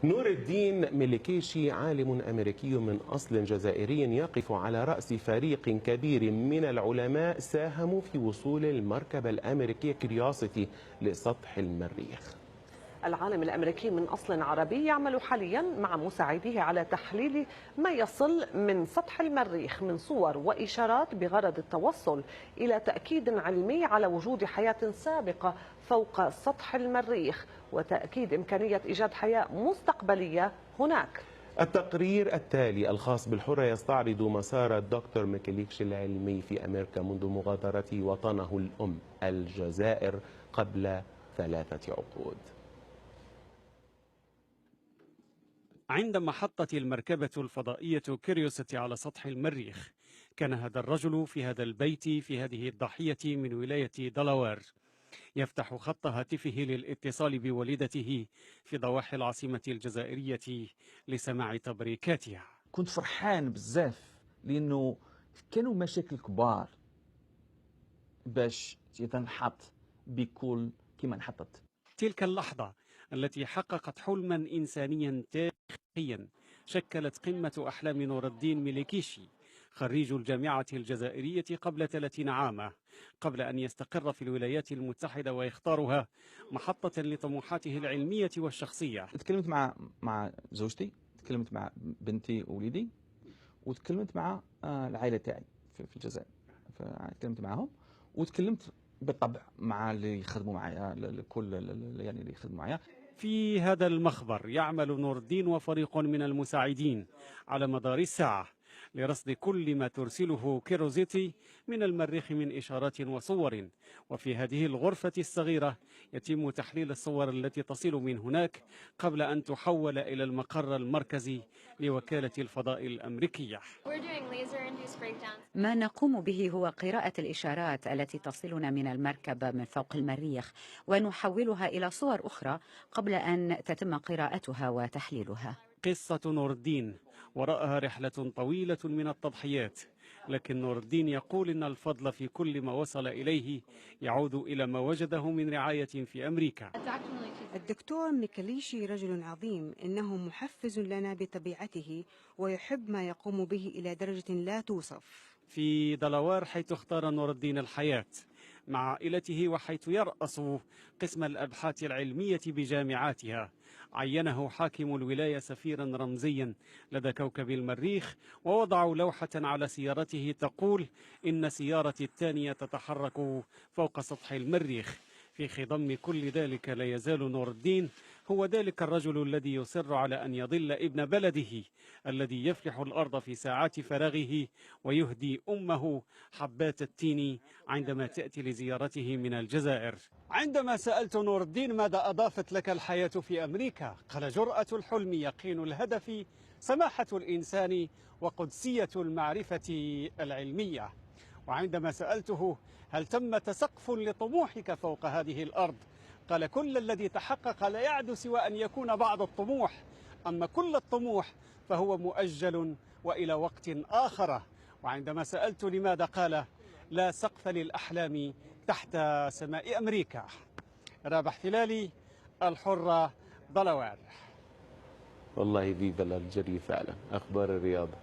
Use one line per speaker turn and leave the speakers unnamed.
نور الدين مليكيشي عالم أمريكي من أصل جزائري يقف على رأس فريق كبير من العلماء ساهموا في وصول المركبة الأمريكية كيوريوسيتي لسطح المريخ.
العالم الأمريكي من أصل عربي يعمل حاليا مع مساعديه على تحليل ما يصل من سطح المريخ من صور وإشارات بغرض التوصل إلى تأكيد علمي على وجود حياة سابقة فوق سطح المريخ وتأكيد إمكانية إيجاد حياة مستقبلية هناك.
التقرير التالي الخاص بالحرة يستعرض مسار الدكتور ميكيليكشي العلمي في أمريكا منذ مغادرة وطنه الأم الجزائر قبل 3 عقود.
عند محطة المركبة الفضائية كيوريوسيتي على سطح المريخ، كان هذا الرجل في هذا البيت في هذه الضاحية من ولاية دلاوير يفتح خط هاتفه للاتصال بوالدته في ضواحي العاصمة الجزائرية لسماع تبريكاتها.
كنت فرحان بزاف لأنه كانوا مشاكل كبار باش تنحط بكل كما انحطت.
تلك اللحظة التي حققت حلما إنسانيا تاريخيا شكلت قمة أحلام نور الدين مليكيشي خريج الجامعة الجزائرية قبل 30 عاما، قبل أن يستقر في الولايات المتحدة ويختارها محطة لطموحاته العلمية والشخصية.
تكلمت مع زوجتي، تكلمت مع بنتي ووليدي، وتكلمت مع العائلة تاعي في الجزائر، فتكلمت معهم وتكلمت بالطبع مع اللي يخدموا معايا، كل يعني اللي يخدموا معايا.
في هذا المخبر يعمل نور الدين وفريق من المساعدين على مدار الساعة لرصد كل ما ترسله كيوريوسيتي من المريخ من إشارات وصور، وفي هذه الغرفة الصغيرة يتم تحليل الصور التي تصل من هناك قبل أن تحول إلى المقر المركزي لوكالة الفضاء الأمريكية.
ما نقوم به هو قراءة الإشارات التي تصلنا من المركبة من فوق المريخ ونحولها إلى صور أخرى قبل أن تتم قراءتها وتحليلها.
قصة نور الدين وراءها رحلة طويلة من التضحيات، لكن نور الدين يقول إن الفضل في كل ما وصل إليه يعود إلى ما وجده من رعاية في أمريكا.
الدكتور ميكيليشي رجل عظيم، إنه محفز لنا بطبيعته ويحب ما يقوم به إلى درجة لا توصف.
في دلاوير حيث اختار نور الدين الحياة مع عائلته وحيث يرأس قسم الأبحاث العلمية بجامعاتها، عينه حاكم الولاية سفيرا رمزيا لدى كوكب المريخ، ووضعوا لوحة على سيارته تقول إن سيارتي الثانية تتحرك فوق سطح المريخ. في خضم كل ذلك لا يزال نور الدين هو ذلك الرجل الذي يصر على أن يظل ابن بلده الذي يفلح الأرض في ساعات فراغه ويهدي أمه حبات التين عندما تأتي لزيارته من الجزائر. عندما سألت نور الدين ماذا أضافت لك الحياة في أمريكا، قال: جرأة الحلم، يقين الهدف، سماحة الإنسان، وقدسية المعرفة العلمية. وعندما سألته هل تم سقف لطموحك فوق هذه الأرض، قال: كل الذي تحقق لا يعد سوى أن يكون بعض الطموح، أما كل الطموح فهو مؤجل وإلى وقت آخر. وعندما سألت لماذا، قال: لا سقف للأحلام تحت سماء أمريكا. رابح هلالي، الحرة، دلاوير.
والله فيفا الجري فعلا. أخبار الرياضة.